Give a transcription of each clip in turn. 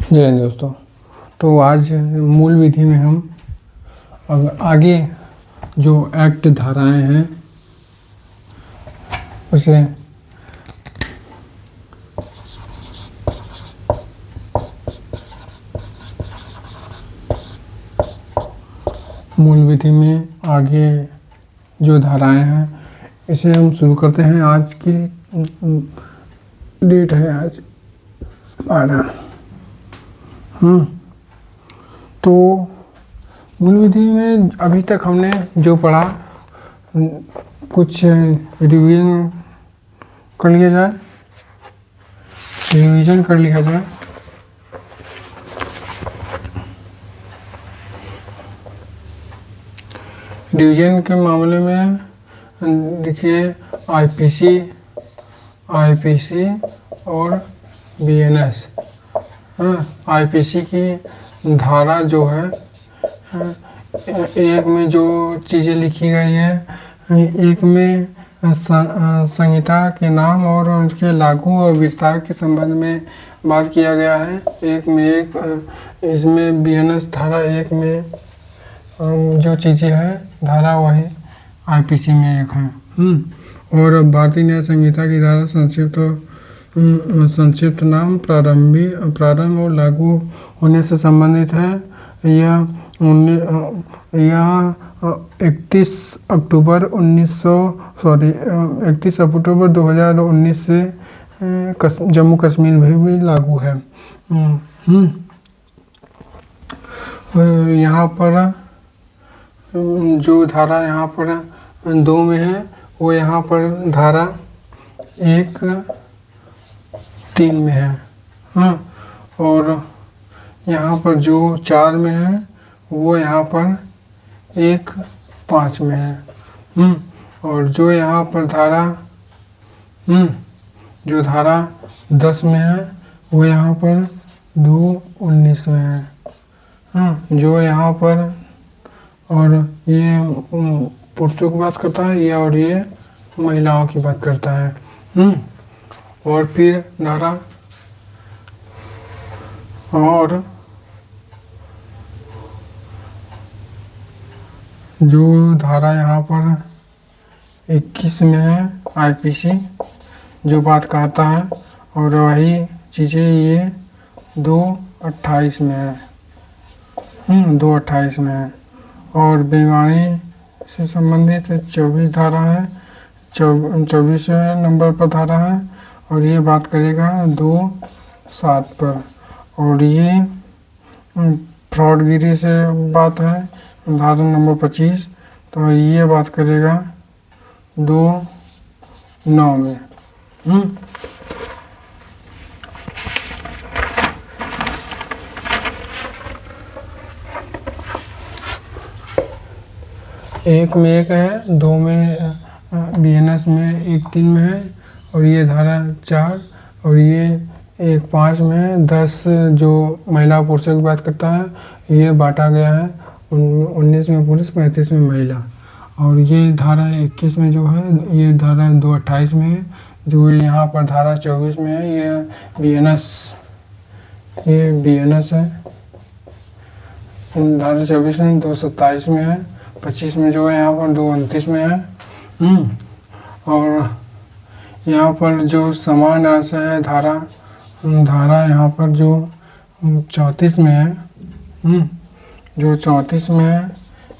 जय हिंद दोस्तों। तो आज मूल विधि में हम अब आगे जो एक्ट धाराएं हैं उसे मूल विधि में आगे जो धाराएं हैं इसे हम शुरू करते हैं। आज की डेट है आज 12। तो मूल विधि में अभी तक हमने जो पढ़ा कुछ रिवीजन कर लिया जाए। डिवीजन के मामले में देखिए आईपीसी और बीएनएस। आईपीसी की धारा जो है एक में जो चीज़ें लिखी गई है, एक में संहिता के नाम और उनके लागू और विस्तार के संबंध में बात किया गया है। इसमें बीएनएस धारा एक में जो चीज़ें हैं धारा वही आईपीसी में एक है। और भारतीय न्याय संहिता की धारा संक्षिप्त नाम प्रारंभ और लागू होने से संबंधित है। यह 31 अक्टूबर 2019 से जम्मू कश्मीर में भी लागू है। यहाँ पर जो धारा यहाँ पर 2 में है वो यहाँ पर धारा 1(3) में है। और यहाँ पर जो 4 में है वो यहाँ पर 1(5) में है। और जो यहाँ पर धारा 10 में है वो यहाँ पर 2(19) में है। जो यहाँ पर और ये पुरुषों की बात करता है और ये महिलाओं की बात करता है। और फिर धारा और जो धारा यहाँ पर 21 में है आईपीसी जो बात कहता है, और वही चीज़ें ये 2(28) में है। 2(28) में है। और बेईमानी से संबंधित 24 धारा है, 24 नंबर पर धारा है और ये बात करेगा 2(7) पर। और ये फ्रॉडगिरी से बात है धारा नंबर 25, तो ये बात करेगा 2(9) में। एक में 1 है, 2 में बीएनएस में 1(3) में है और ये धारा 4 और ये 1(5) में है। 10 जो महिला पुरुषों की बात करता है ये बांटा गया है 19 में पुरुष 35 में महिला। और ये धारा 21 में जो है ये धारा 2(28) में है। जो यहाँ पर धारा 24 में है ये बीएनएस है। धारा 24 में 2(27) में है। 25 में जो है यहाँ पर 2(29) में है। और यहाँ पर जो समान आशय है धारा यहाँ पर जो 34 में है, जो 34 में है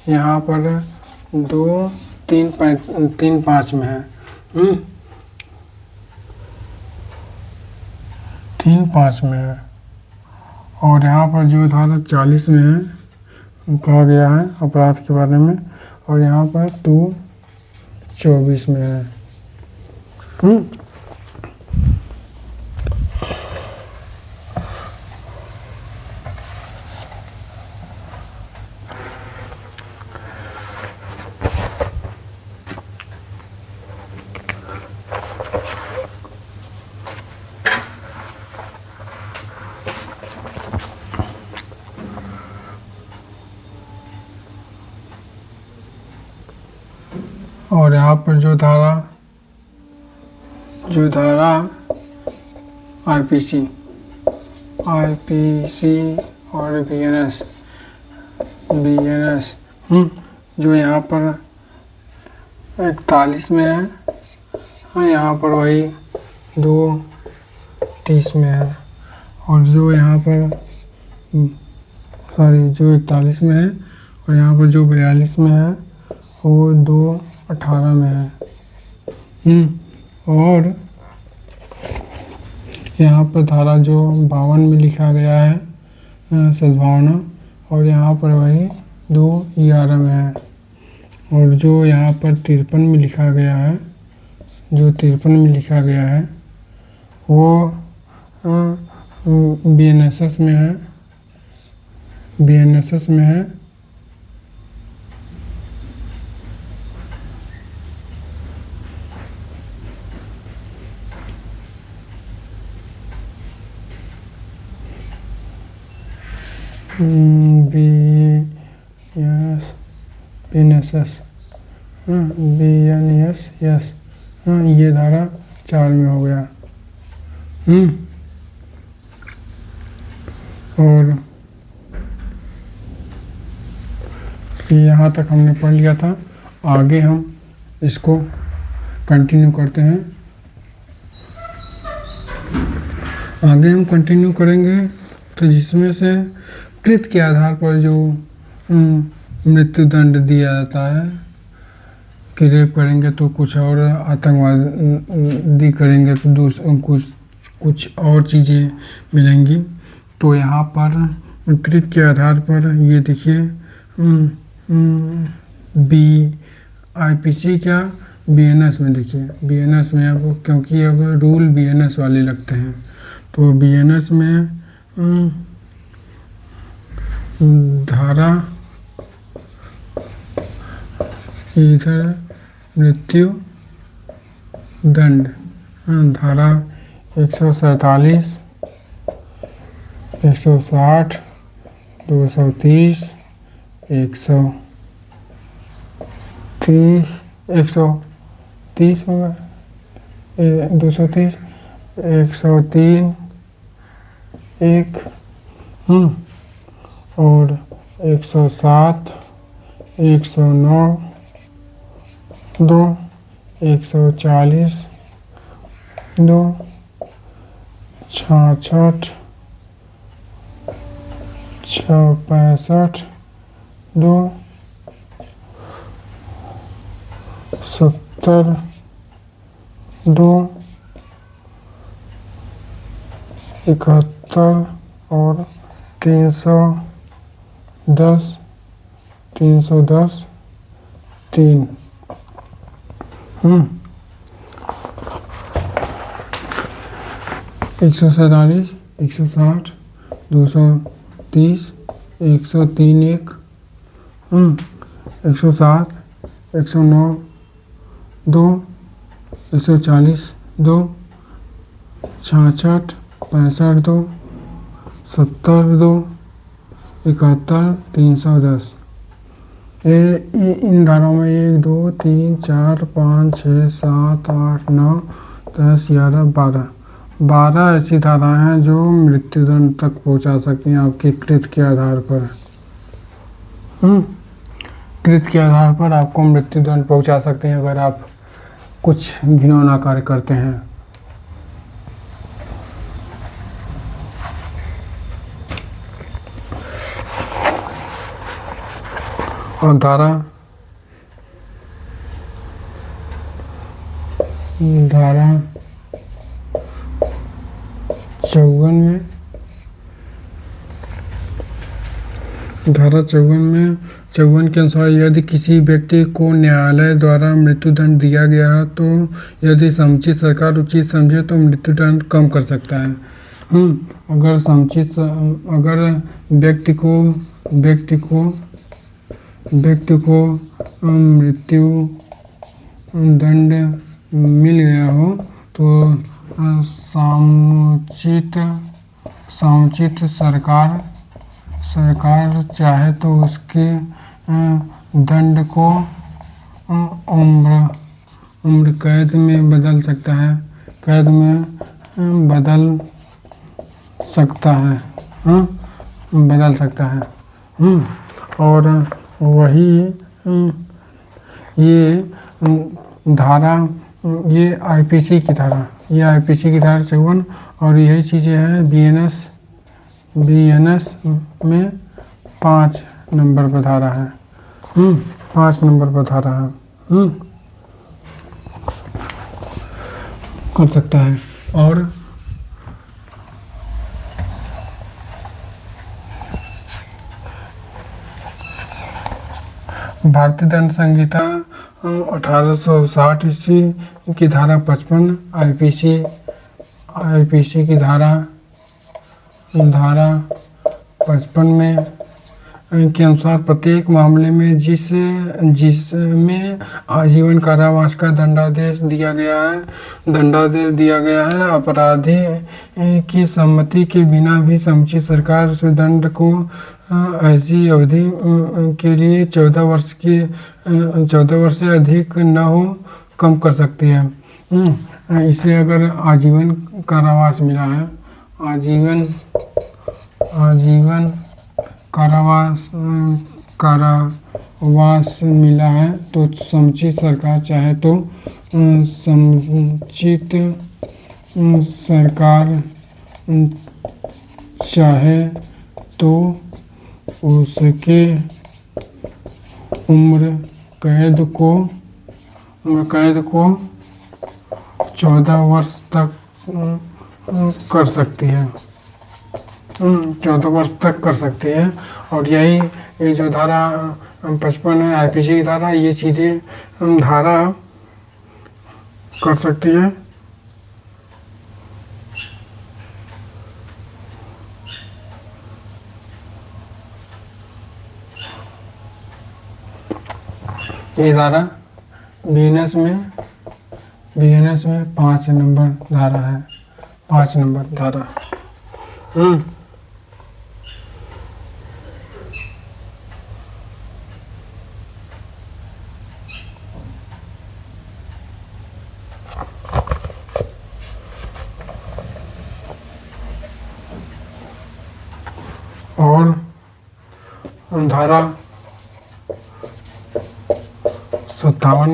यहाँ पर 3(5) में है। 3(5) में है। और यहाँ पर जो धारा 40 में है कहा गया है अपराध के बारे में, और यहाँ पर 2(24) में है। और यहाँ पर जो धारा आईपीसी आईपीसी और बीएनएस जो यहाँ पर 41 में है, हाँ यहाँ पर वही 2:30 में है। और जो यहाँ पर जो 41 में है और यहाँ पर जो 42 में है वो 2:18 में है। और यहाँ पर धारा जो 52 में लिखा गया है सद्भावना, और यहाँ पर वही 2:11 में है। और जो यहाँ पर 53 में लिखा गया है, वो बीएनएसएस में है। BNSS, ये धारा 4 में हो गया। और यहाँ तक हमने पढ़ लिया था। आगे हम इसको कंटिन्यू करते हैं। आगे हम कंटिन्यू करेंगे तो जिसमें से कृत के आधार पर जो मृत्यु दंड दिया जाता है कि रेप करेंगे तो कुछ और, आतंकवादी करेंगे तो कुछ और चीज़ें मिलेंगी। तो यहाँ पर कृत के आधार पर ये देखिए आईपीसी क्या बीएनएस में, देखिए बीएनएस में अब क्योंकि अब रूल बीएनएस वाले लगते हैं तो बीएनएस में धारा इधर मृत्यु दंड, धारा 147, 160, 230, 130 होगा, 230, 103 एक, और 107, 109 2, 140 2, 66, 65 2, 70 2, 71 और 310 3 147, 160, 230, 103 एक, 107, 109 2, 140 2, 66, 65 2, 70 2, 71, 310। इन धाराओं में 1 2 3 4 5 6 7 8 9 10 11 12 ऐसी धाराएं हैं जो मृत्युदंड तक पहुंचा सकती हैं आपके कृत के आधार पर। कृत के आधार पर आपको मृत्युदंड पहुंचा सकते हैं अगर आप कुछ घिनौना कार्य करते हैं। और धारा 54 में, धारा 54 के अनुसार यदि किसी व्यक्ति को न्यायालय द्वारा मृत्युदंड दिया गया है तो यदि समुचित सरकार उचित समझे तो मृत्युदंड कम कर सकता है। अगर व्यक्ति को मृत्यु दंड मिल गया हो तो समुचित सरकार चाहे तो उसके दंड को उम्र कैद में बदल सकता है, कैद में बदल सकता है, बदल सकता है। और वही ये धारा, ये आईपीसी की धारा, ये आईपीसी की धारा 54, और यही चीज़ें हैं बीएनएस में 5 नंबर पर धारा है। 5 नंबर पर धारा है, कर सकता है। और भारतीय दंड संहिता 1860 ईस्वी की धारा 55, आईपीसी की धारा 55 में के अनुसार प्रत्येक मामले में जिसमें आजीवन कारावास का दंडादेश दिया गया है, अपराधी की सहमति के बिना भी समुचित सरकार उस दंड को ऐसी अवधि के लिए 14 वर्ष से अधिक न हो कम कर सकती है। इसे अगर आजीवन कारावास मिला है, आजीवन कारावास मिला है, तो समुचित सरकार चाहे तो उसके उम्र कैद को 14 वर्ष तक कर सकती है, 14 वर्ष तक कर सकती है। और यही ये जो धारा 55 है आईपीसी की धारा, ये चीज़ें धारा कर सकती है। ये धारा बीएनएस में 5 नंबर धारा है, 5 नंबर धारा। और धारा 57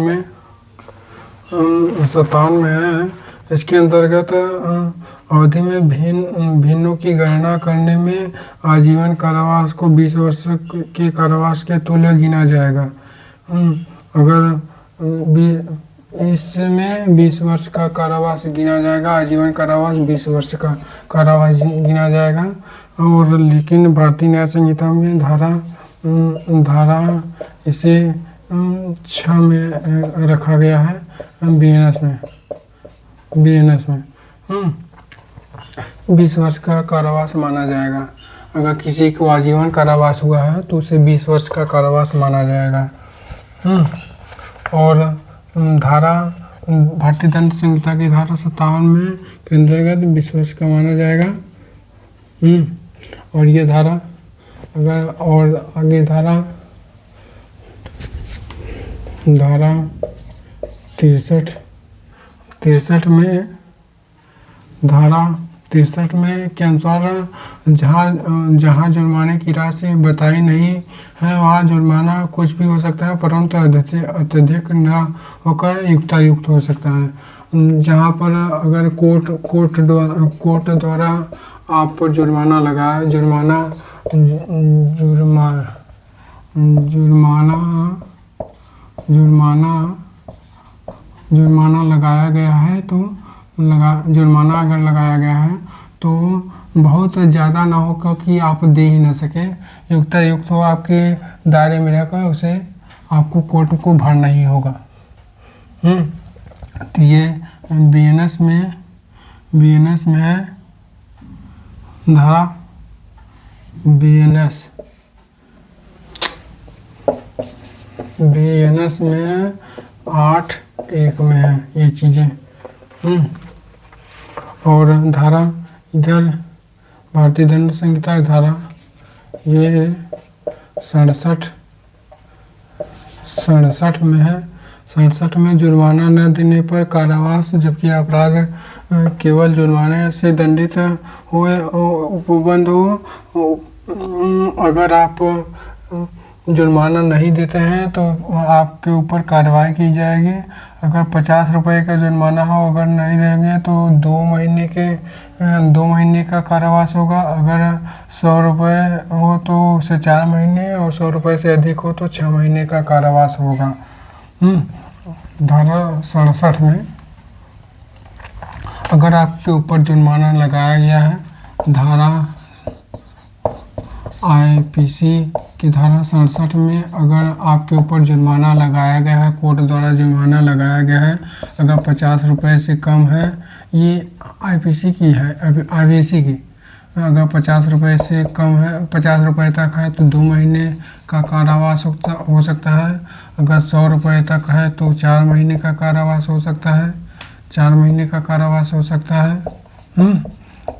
में है, इसके अंतर्गत अवधि में भिन्नों की गणना करने में आजीवन कारावास को 20 वर्ष के कारावास के तुल्य गिना जाएगा। अगर इसमें 20 वर्ष का कारावास गिना जाएगा, आजीवन कारावास 20 वर्ष का कारावास गिना जाएगा। और लेकिन भारतीय न्याय संहिता में धारा इसे 6 में रखा गया है, बीएनएस में 20 वर्ष का कारावास माना जाएगा। अगर किसी को आजीवन कारावास हुआ है तो उसे 20 वर्ष का कारावास माना जाएगा। और धारा भारतीय दंड संहिता की धारा 57 में के अंतर्गत 20 वर्ष का माना जाएगा। और ये धारा अगर और आगे धारा 63 में, धारा 63 में के अनुसार जहाँ जुर्माने की राशि बताई नहीं है वहाँ जुर्माना कुछ भी हो सकता है, परंतु अत्यधिक न होकर युक्तायुक्त हो सकता है। जहाँ पर अगर कोर्ट द्वारा आप पर जुर्माना लगाया, जुर्माना लगाया गया है, तो जुर्माना अगर लगाया गया है तो बहुत ज़्यादा ना हो क्योंकि आप दे ही ना सके, युक्त हो, आपके दायरे में रहकर उसे आपको कोर्ट को भरना ही होगा। तो ये बीएनएस में है धारा बीएनएस में 8(1) में है ये चीज़ें। और धारा इधर भारतीय दंड संहिता की धारा ये 67 में है। 67 में जुर्माना न देने पर कारावास, जबकि अपराध केवल जुर्माने से दंडित हुए उपबंध हो। अगर आप जुर्माना नहीं देते हैं तो आपके ऊपर कार्रवाई की जाएगी। अगर 50 रुपये का जुर्माना हो, अगर नहीं देंगे तो 2 महीने का कारावास होगा। अगर 100 रुपये हो तो उसे 4 महीने, और 100 रुपये से अधिक हो तो 6 महीने का कारावास होगा। धारा 67 में अगर आपके ऊपर जुर्माना लगाया गया है, धारा आईपीसी की धारा 67 में अगर आपके ऊपर जुर्माना लगाया गया है, कोर्ट द्वारा जुर्माना लगाया गया है, अगर 50 रुपये से कम है, ये आईपीसी की है, आईपीसी की, अगर 50 रुपये से कम है, 50 रुपये तक है तो 2 महीने का कारावास हो सकता है। अगर 100 रुपये तक है तो 4 महीने का कारावास हो सकता है, 4 महीने का कारावास हो सकता है।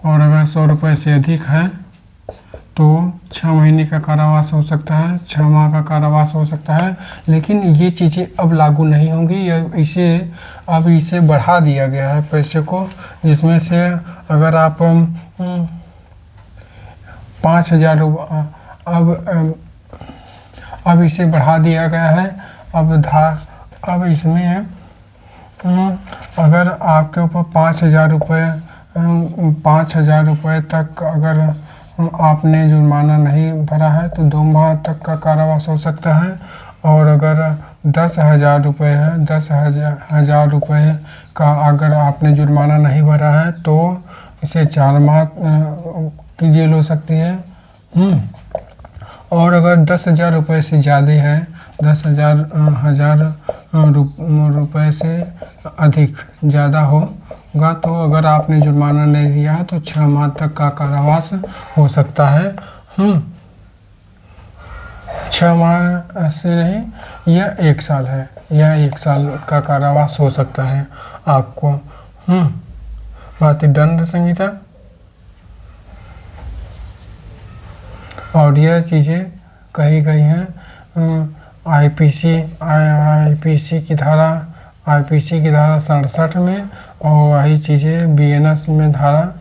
और अगर 100 रुपये से अधिक है तो 6 महीने का कारावास हो सकता है, 6 माह का कारावास हो सकता है। लेकिन ये चीज़ें अब लागू नहीं होंगी, अब इसे बढ़ा दिया गया है पैसे को, जिसमें से अगर आप 5,000 अब इसे बढ़ा दिया गया है। अब इसमें अगर आपके ऊपर 5,000 रुपये तक अगर आपने जुर्माना नहीं भरा है तो 2 माह तक का कारावास हो सकता है। और अगर 10,000 रुपये है, 10,000 रुपये का अगर आपने जुर्माना नहीं भरा है तो इसे 4 माह की जेल हो सकती है। और अगर 10,000 रुपये से ज़्यादा है, 10,000 रुपये से अधिक ज़्यादा होगा तो अगर आपने जुर्माना नहीं दिया है तो 6 माह तक का कारावास हो सकता है। 6 माह से नहीं, यह 1 साल है, यह 1 साल का कारावास हो सकता है आपको। भारतीय दंड संहिता और यह चीज़ें कही गई हैं आईपीसी की धारा 67 में, और वही चीज़ें बीएनएस में धारा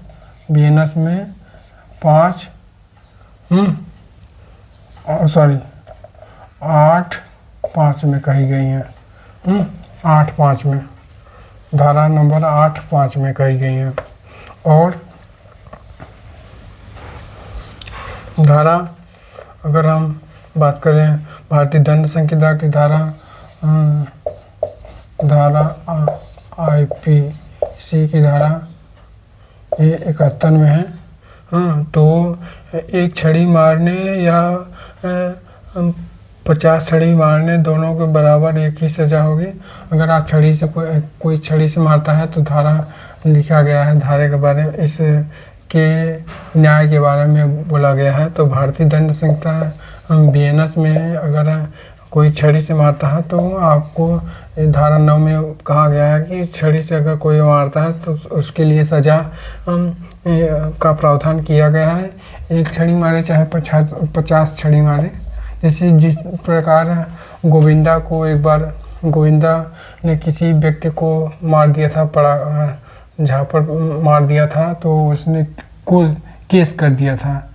8(5) में कही गई हैं। 8(5) में, धारा नंबर 8(5) में कही गई हैं। और धारा, अगर हम बात करें भारतीय दंड संहिता की धारा आईपीसी की धारा ये 71 में है। तो एक छड़ी मारने या 50 छड़ी मारने, दोनों के बराबर एक ही सज़ा होगी। अगर आप छड़ी से कोई छड़ी से मारता है तो धारा लिखा गया है, धारे के बारे में, इस के न्याय के बारे में बोला गया है। तो भारतीय दंड संहिता बीएनएस में अगर कोई छड़ी से मारता है तो आपको धारा 9 में कहा गया है कि छड़ी से अगर कोई मारता है तो उसके लिए सज़ा का प्रावधान किया गया है। एक छड़ी मारे चाहे 50 छड़ी मारे। जैसे जिस प्रकार गोविंदा ने किसी व्यक्ति को मार दिया था, झापड़ मार दिया था, तो उसने केस कर दिया था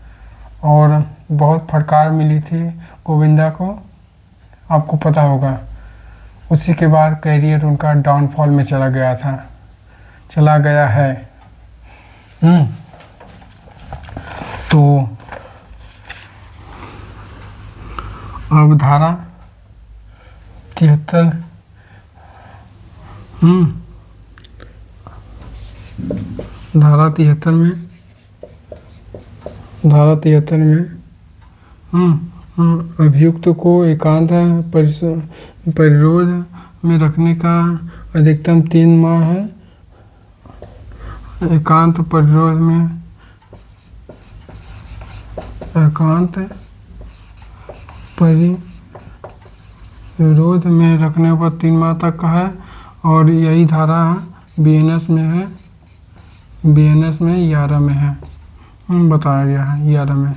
और बहुत फटकार मिली थी गोविंदा को, आपको पता होगा। उसी के बाद करियर उनका डाउनफॉल में चला गया है। तो अब धारा 73 धारा 73 में अभियुक्त को एकांत परिरोध में रखने का अधिकतम 3 माह है। एकांत परिरोध में रखने पर 3 माह तक का है। और यही धारा बीएनएस में 11 में है, बताया गया है 11 में।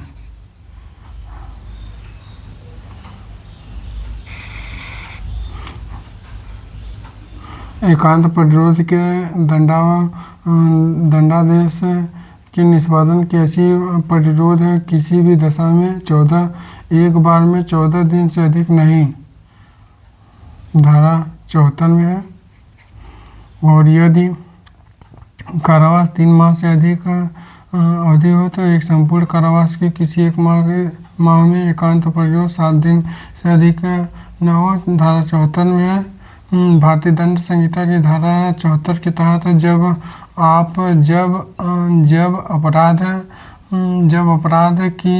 एकांत प्रतिरोध के दंडादेश के निष्पादन की ऐसी प्रतिरोध है किसी भी दशा में 14 एक बार में 14 दिन से अधिक नहीं, धारा 74 में है। और यदि कारावास 3 माह से अधिक अवधि हो तो एक संपूर्ण कारावास के किसी एक माह में एकांत प्रतिरोध 7 दिन से अधिक न हो, धारा 74 में है। भारतीय दंड संहिता की धारा 74 के तहत जब अपराध की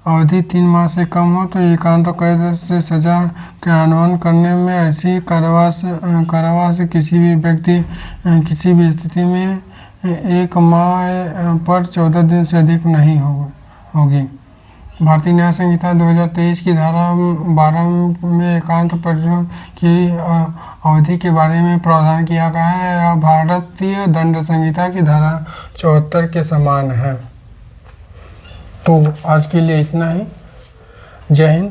अवधि 3 माह से कम हो तो एकांत कैद से सजा क्रियान्वयन करने में ऐसी कारावास किसी भी व्यक्ति किसी भी स्थिति में 1 माह पर 14 दिन से अधिक नहीं होगी। भारतीय न्याय संहिता 2023 की धारा 12 में एकांत प्रतिरोध की अवधि के बारे में प्रावधान किया गया है। यह भारतीय दंड संहिता की धारा 74 के समान है। तो आज के लिए इतना ही। जय हिंद।